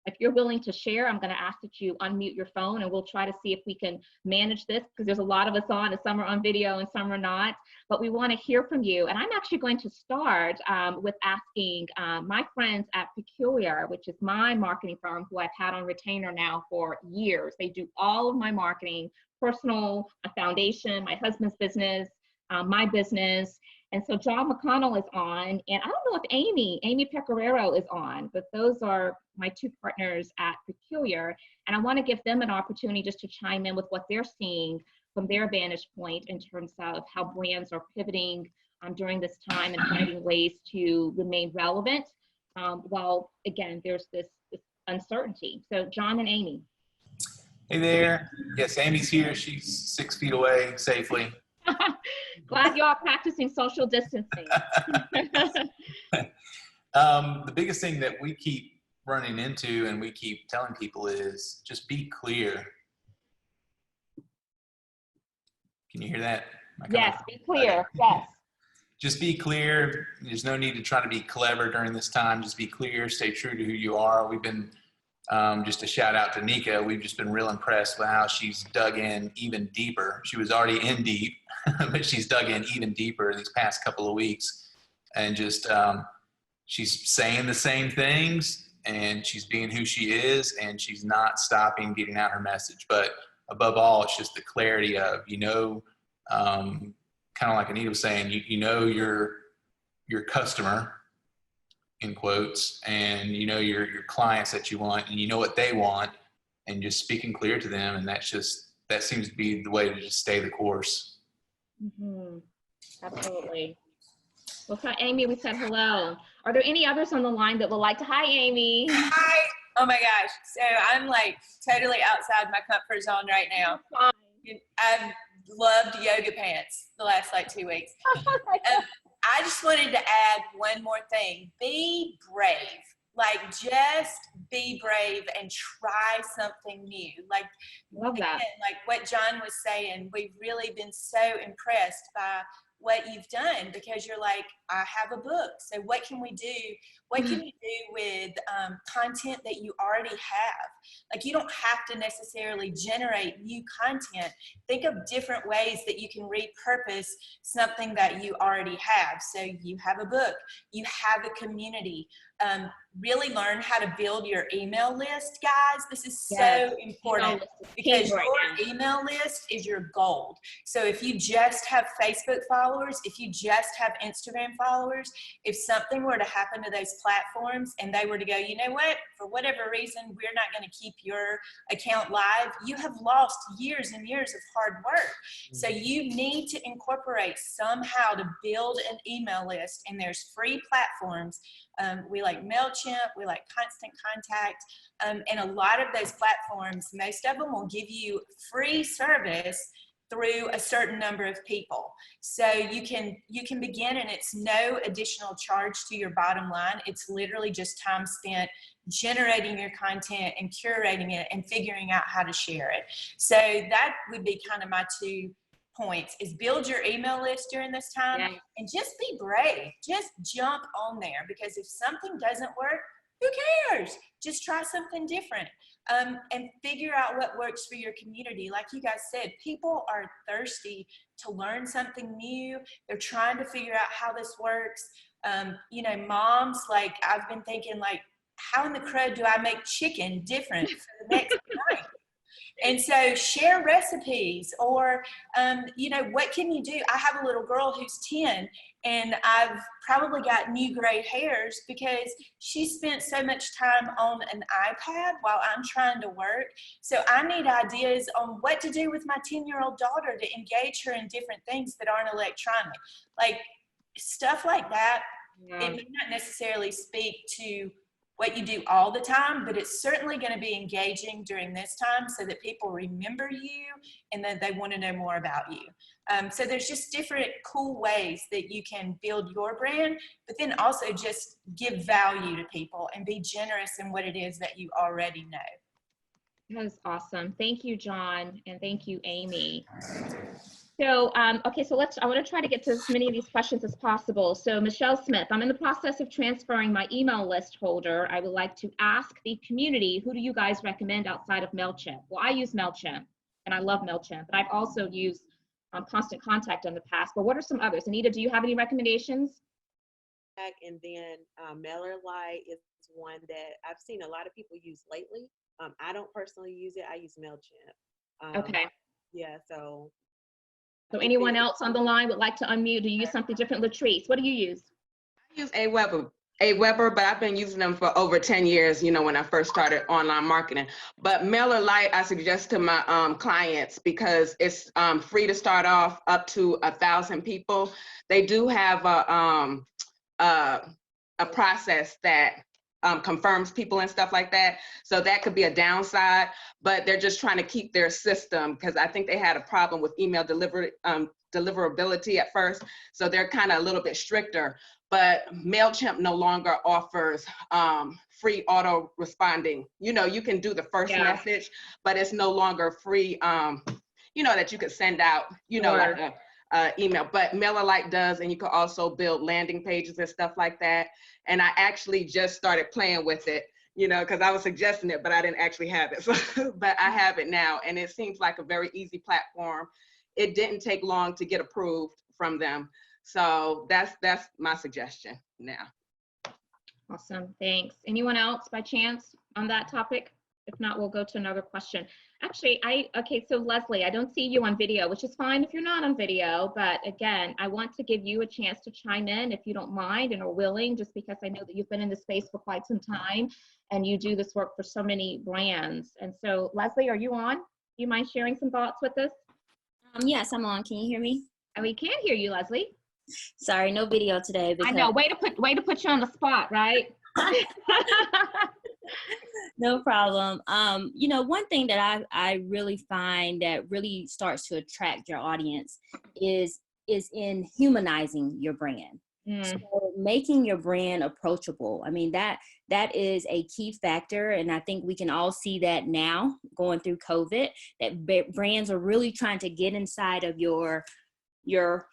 if you're willing to share, I'm going to ask that you unmute your phone and we'll try to see if we can manage this because there's a lot of us on and some are on video and some are not, but we want to hear from you. And I'm actually going to start with asking my friends at Peculiar, which is my marketing firm who I've had on retainer now for years. They do all of my marketing, personal, my foundation, my husband's business, my business. And so John McConnell is on, and I don't know if Amy Pecoraro is on, but those are my 2 partners at Peculiar. And I want to give them an opportunity just to chime in with what they're seeing from their vantage point in terms of how brands are pivoting during this time and finding ways to remain relevant while, again, there's this uncertainty. So John and Amy. Hey there. Yes, Amy's here. She's 6 feet away safely. Glad y'all practicing social distancing. The biggest thing that we keep running into and we keep telling people is just be clear. Can you hear that? Yes, be clear. Yes. just be clear. There's no need to try to be clever during this time. Just be clear, stay true to who you are. We've been, just a shout out to Nika. We've just been real impressed with how she's dug in even deeper. She was already in deep, but she's dug in even deeper these past couple of weeks. And just, she's saying the same things, and she's being who she is, and she's not stopping getting out her message. But above all, it's just the clarity of, kind of like Anita was saying, you know your customer, in quotes, and you know your clients that you want, and you know what they want, and just speaking clear to them. And that seems to be the way to just stay the course. Mm-hmm. Absolutely. Well, so Amy, we said hello. Are there any others on the line that would like to? Hi, Amy. Hi. Oh my gosh. So I'm like totally outside my comfort zone right now. I've loved yoga pants the last like 2 weeks. I just wanted to add one more thing. Be brave. Like, just be brave and try something new. Like, love that. Again, like what John was saying, we've really been so impressed by what you've done, because you're like, I have a book. So what can we do? What can you do with content that you already have? Like, you don't have to necessarily generate new content. Think of different ways that you can repurpose something that you already have. So you have a book, you have a community. Really learn how to build your email list, guys. This is so important, because your email list is your gold. So if you just have Facebook followers, if you just have Instagram followers, if something were to happen to those platforms and they were to go, you know what, for whatever reason, we're not going to keep your account live, you have lost years and years of hard work. So you need to incorporate somehow to build an email list, and there's free platforms. We like MailChimp, we like Constant Contact, and a lot of those platforms, most of them will give you free service through a certain number of people. So you can begin, and it's no additional charge to your bottom line. It's literally just time spent generating your content and curating it and figuring out how to share it. So that would be kind of my 2 points, is build your email list during this time, and just be brave. Just jump on there, because if something doesn't work, who cares? Just try something different, and figure out what works for your community. Like you guys said, people are thirsty to learn something new. They're trying to figure out how this works. Moms, like, I've been thinking, like, how in the crud do I make chicken different for the next night? And so share recipes, or, what can you do? I have a little girl who's 10, and I've probably got new gray hairs because she spent so much time on an iPad while I'm trying to work. So I need ideas on what to do with my 10-year-old daughter to engage her in different things that aren't electronic. Like, stuff like that. It may not necessarily speak to what you do all the time, but it's certainly going to be engaging during this time, so that people remember you and that they want to know more about you. So there's just different cool ways that you can build your brand, but then also just give value to people and be generous in what it is that you already know. That was awesome. Thank you, John, and thank you, Amy. So, okay, so I want to try to get to as many of these questions as possible. So Michelle Smith, I'm in the process of transferring my email list holder. I would like to ask the community, who do you guys recommend outside of MailChimp? Well, I use MailChimp, and I love MailChimp, but I've also used Constant Contact in the past. But what are some others? Anita, do you have any recommendations? And then MailerLite is one that I've seen a lot of people use lately. I don't personally use it. I use MailChimp. Okay. Yeah, so Anyone else on the line would like to unmute? Do you use something different? Latrice, what do you use? I use Aweber, but I've been using them for over 10 years, when I first started online marketing. But MailerLite, I suggest to my clients, because it's free to start off up to 1,000 people. They do have a process that confirms people and stuff like that. So that could be a downside, but they're just trying to keep their system, because I think they had a problem with email deliverability at first. So they're kind of a little bit stricter, but MailChimp no longer offers free auto responding. You can do the first message, but it's no longer free, that you could send out, Sure. like email, but MailerLite does, and you can also build landing pages and stuff like that. And I actually just started playing with it, you know, because I was suggesting it, but I didn't actually have it. So, but I have it now, and it seems like a very easy platform. It didn't take long to get approved from them. So that's my suggestion now. Awesome, thanks. Anyone else by chance on that topic? If not, we'll go to another question. Actually, okay, so Leslie, I don't see you on video, which is fine if you're not on video, but again, I want to give you a chance to chime in if you don't mind and are willing, just because I know that you've been in this space for quite some time and you do this work for so many brands. And so, Leslie, are you on? Do you mind sharing some thoughts with us? Yes, I'm on. Can you hear me? And we can hear you, Leslie. Sorry, no video today. Because... I know, way to put you on the spot, right? No problem. You know, one thing that I really find that really starts to attract your audience is in humanizing your brand. So making your brand approachable. I mean, that is a key factor. And I think we can all see that now going through COVID, that brands are really trying to get inside of your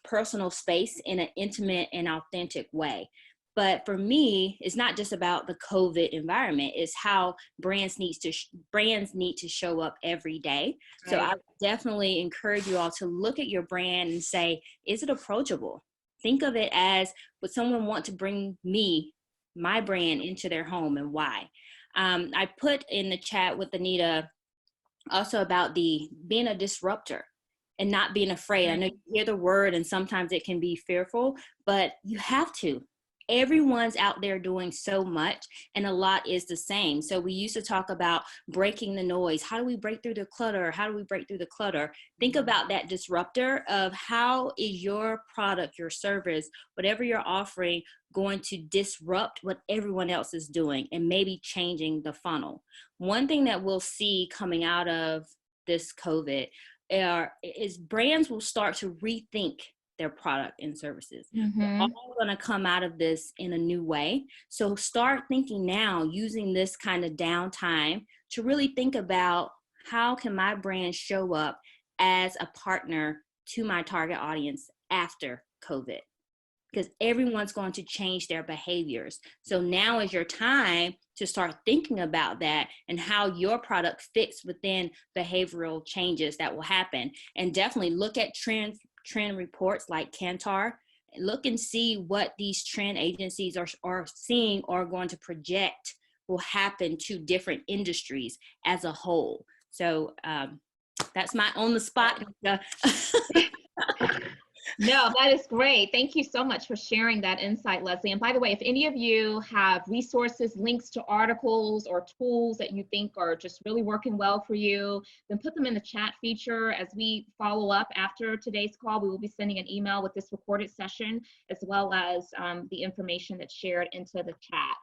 personal space in an intimate and authentic way. But for me, it's not just about the COVID environment. It's how brands need to show up every day. So I definitely encourage you all to look at your brand and say, is it approachable? Think of it as, would someone want to bring my brand into their home, and why? I put in the chat with Anita also about being a disruptor and not being afraid. I know you hear the word and sometimes it can be fearful, but you have to. Everyone's out there doing so much, and a lot is the same. So we used to talk about breaking the noise. How do we break through the clutter? How do we break through the clutter? Think about that disruptor of how is your product, your service, whatever you're offering, going to disrupt what everyone else is doing and maybe changing the funnel. One thing that we'll see coming out of this COVID is brands will start to rethink their product and services. They're all going to come out of this in a new way. So start thinking now, using this kind of downtime to really think about, how can my brand show up as a partner to my target audience after COVID? Because everyone's going to change their behaviors. So now is your time to start thinking about that and how your product fits within behavioral changes that will happen. And definitely look at trend reports like Kantar. Look and see what these trend agencies are seeing or going to project will happen to different industries as a whole. So that's my on the spot. No, that is great. Thank you so much for sharing that insight, Leslie. And by the way, if any of you have resources, links to articles or tools that you think are just really working well for you, then put them in the chat feature. As we follow up after today's call, we will be sending an email with this recorded session, as well as the information that's shared into the chat.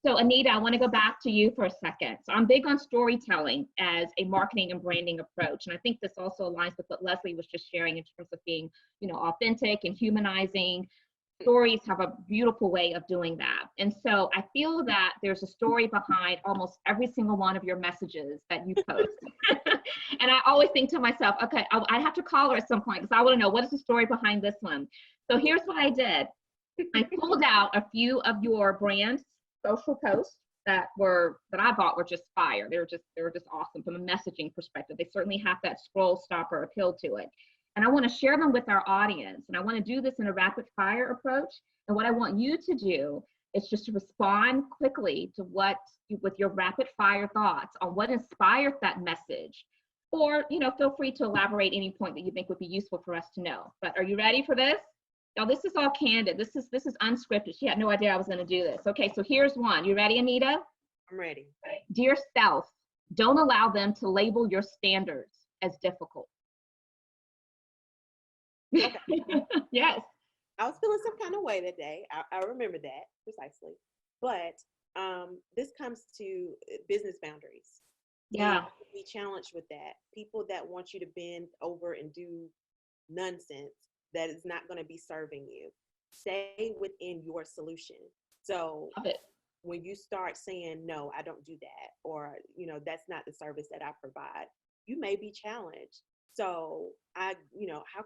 So Anita, I want to go back to you for a second. So I'm big on storytelling as a marketing and branding approach. And I think this also aligns with what Leslie was just sharing in terms of being, authentic and humanizing. Stories have a beautiful way of doing that. And so I feel that there's a story behind almost every single one of your messages that you post. And I always think to myself, okay, I have to call her at some point because I want to know, what is the story behind this one? So here's what I did. I pulled out a few of your brand social posts that I thought were just fire. They were just awesome from a messaging perspective. They certainly have that scroll stopper appeal to it. And I want to share them with our audience. And I want to do this in a rapid fire approach. And what I want you to do is just to respond quickly to with your rapid fire thoughts on what inspired that message. Or, feel free to elaborate any point that you think would be useful for us to know. But are you ready for this? Now, this is all candid. This is unscripted. She had no idea I was going to do this. Okay, so here's one. You ready, Anita? I'm ready. Dear self, don't allow them to label your standards as difficult. Okay. Yes. I was feeling some kind of way that day. I remember that precisely. But this comes to business boundaries. Yeah. And be challenged with that. People that want you to bend over and do nonsense that is not going to be serving you. Stay within your solution. So Love it. when you start saying, no, I don't do that, or, that's not the service that I provide, you may be challenged. So how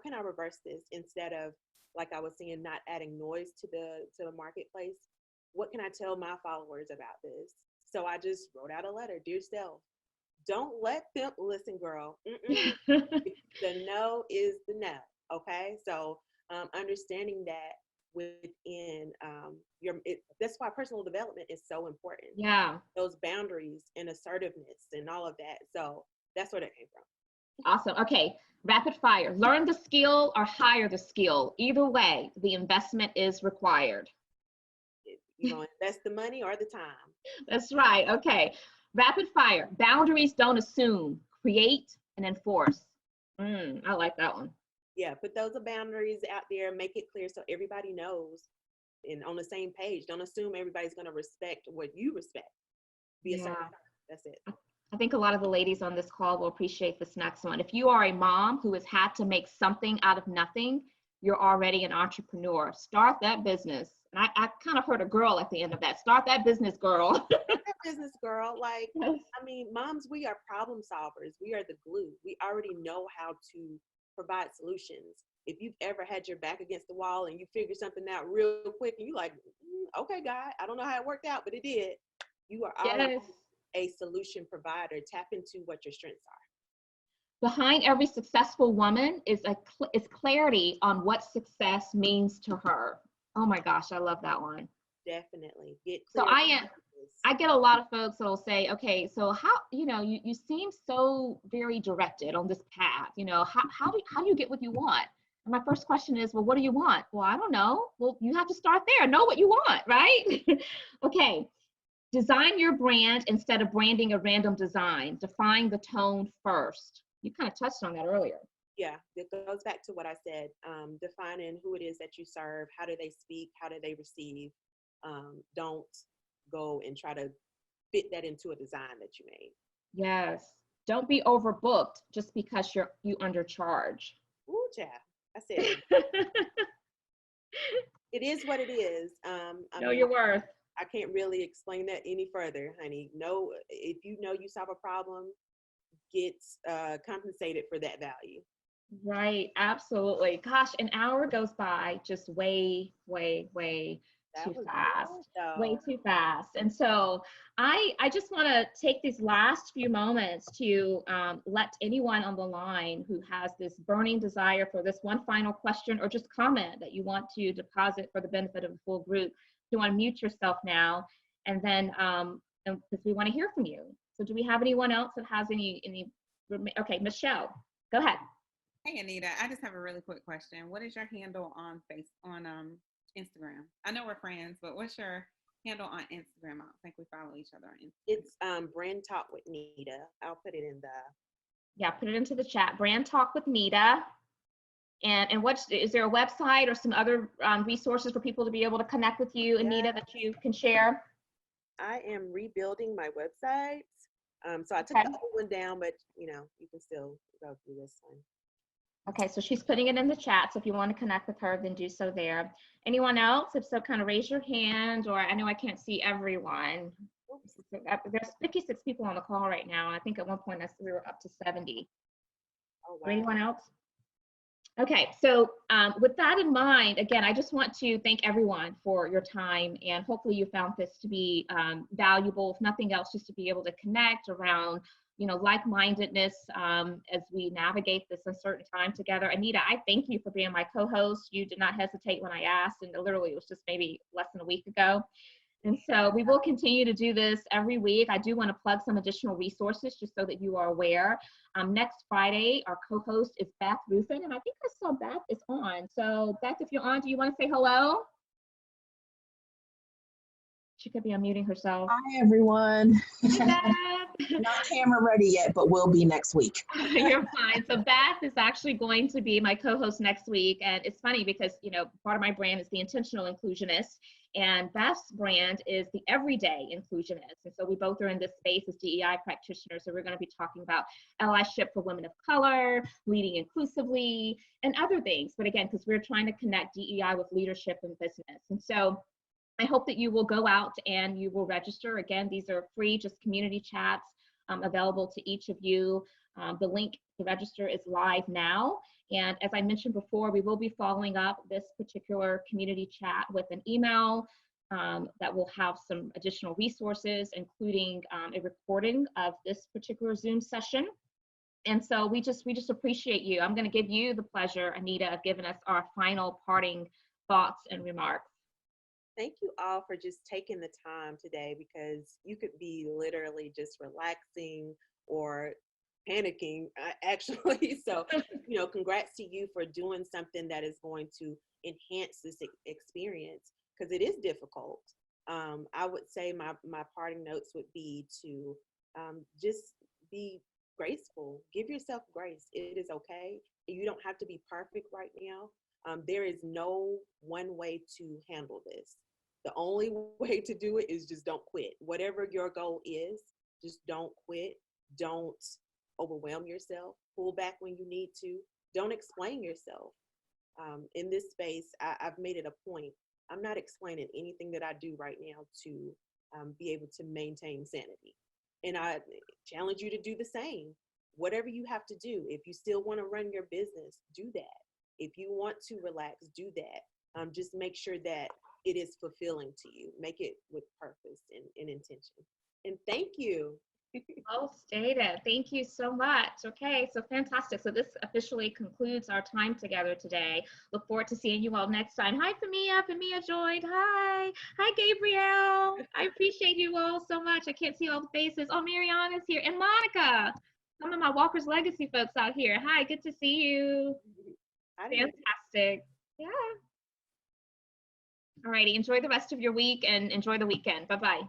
can I reverse this instead of, like I was saying, not adding noise to the marketplace? What can I tell my followers about this? So I just wrote out a letter. Dear self, don't let them listen, girl. The no is the no. Okay. So understanding that within that's why personal development is so important. Yeah. Those boundaries and assertiveness and all of that. So that's where that came from. Awesome. Okay. Rapid fire. Learn the skill or hire the skill. Either way, the investment is required. You know, invest the money or the time. That's right. Okay. Rapid fire. Boundaries don't assume, create and enforce. I like that one. Yeah, put those boundaries out there, make it clear so everybody knows and on the same page. Don't assume everybody's going to respect what you respect. Be a certain. That's it. I think a lot of the ladies on this call will appreciate this next one. If you are a mom who has had to make something out of nothing, you're already an entrepreneur. Start that business. And I kind of heard a girl at the end of that. Start that business, girl. Start that business, girl. Like, I mean, moms, we are problem solvers. We are the glue. We already know how to provide solutions. If you've ever had your back against the wall and you figure something out real quick and you're like, okay, God, I don't know how it worked out, but it did. You are already a solution provider. Tap into what your strengths are. Behind every successful woman is clarity on what success means to her. Oh my gosh, I love that one. Definitely. So I get a lot of folks that will say, okay, so how, you seem so very directed on this path. How do you get what you want? And my first question is, well, what do you want? Well, I don't know. Well, you have to start there. Know what you want, right? Okay. Design your brand instead of branding a random design. Define the tone first. You kind of touched on that earlier. Yeah, it goes back to what I said, defining who it is that you serve. How do they speak? How do they receive? Don't go and try to fit that into a design that you made. Yes. Don't be overbooked just because you undercharge. Ooh, child. I said it is what it is. Know your worth. I can't really explain that any further, honey. No, if you know you solve a problem, get compensated for that value. Right, absolutely. Gosh, an hour goes by just way too fast. Way too fast. And so I just want to take these last few moments to let anyone on the line who has this burning desire for this one final question or just comment that you want to deposit for the benefit of the full group to unmute yourself now. And then, because we want to hear from you. So do we have anyone else that has any, okay, Michelle, go ahead. Hey, Anita, I just have a really quick question. What is your handle on Instagram? I know we're friends, but what's your handle on Instagram? I don't think we follow each other on Instagram. It's Brand Talk with Nita. I'll put it in put it into the chat. Brand Talk with Nita. And is there a website or some other resources for people to be able to connect with you, Anita, that you can share? I am rebuilding my website. So I took the old one down, but you can still go through this one. Okay, so she's putting it in the chat. So if you want to connect with her, then do so there. Anyone else? If so, kind of raise your hand, or I know I can't see everyone. There's 56 people on the call right now. I think at one point we were up to 70. Oh, wow. Or anyone else? Okay, so with that in mind, again, I just want to thank everyone for your time, and hopefully you found this to be valuable, if nothing else, just to be able to connect around like-mindedness as we navigate this uncertain time together. Anita, I thank you for being my co-host. You did not hesitate when I asked, and literally it was just maybe less than a week ago. And so we will continue to do this every week. I do want to plug some additional resources just so that you are aware. Next Friday, our co-host is Beth Ruffin, and I think I saw Beth is on. So Beth, if you're on, do you want to say hello? She could be unmuting herself. Hi, everyone. Hi, Not camera ready yet, but will be next week. You're fine. So Beth is actually going to be my co-host next week. And it's funny because, part of my brand is the intentional inclusionist, and Beth's brand is the everyday inclusionist. And so we both are in this space as DEI practitioners. So we're going to be talking about allyship for women of color, leading inclusively, and other things. But again, because we're trying to connect DEI with leadership and business. And so I hope that you will go out and you will register. Again, these are free, just community chats available to each of you. The link to register is live now. And as I mentioned before, we will be following up this particular community chat with an email that will have some additional resources, including a recording of this particular Zoom session. And so we just appreciate you. I'm going to give you the pleasure, Anita, of giving us our final parting thoughts and remarks. Thank you all for just taking the time today, because you could be literally just relaxing or panicking, actually. So, congrats to you for doing something that is going to enhance this experience, because it is difficult. I would say my parting notes would be to just be graceful. Give yourself grace. It is okay. You don't have to be perfect right now. There is no one way to handle this. The only way to do it is just don't quit. Whatever your goal is, just don't quit. Don't overwhelm yourself. Pull back when you need to. Don't explain yourself. In this space, I've made it a point. I'm not explaining anything that I do right now to be able to maintain sanity. And I challenge you to do the same. Whatever you have to do. If you still want to run your business, do that. If you want to relax, do that. Just make sure that it is fulfilling to you. Make it with purpose and intention. And thank you. Well stated. Thank you so much. Okay, so fantastic. So this officially concludes our time together today. Look forward to seeing you all next time. Hi, Famia. Famia joined. Hi. Hi, Gabrielle. I appreciate you all so much. I can't see all the faces. Oh, Mariana's here. And Monica. Some of my Walker's Legacy folks out here. Hi, good to see you. Fantastic. Yeah. All righty. Enjoy the rest of your week and enjoy the weekend. Bye-bye.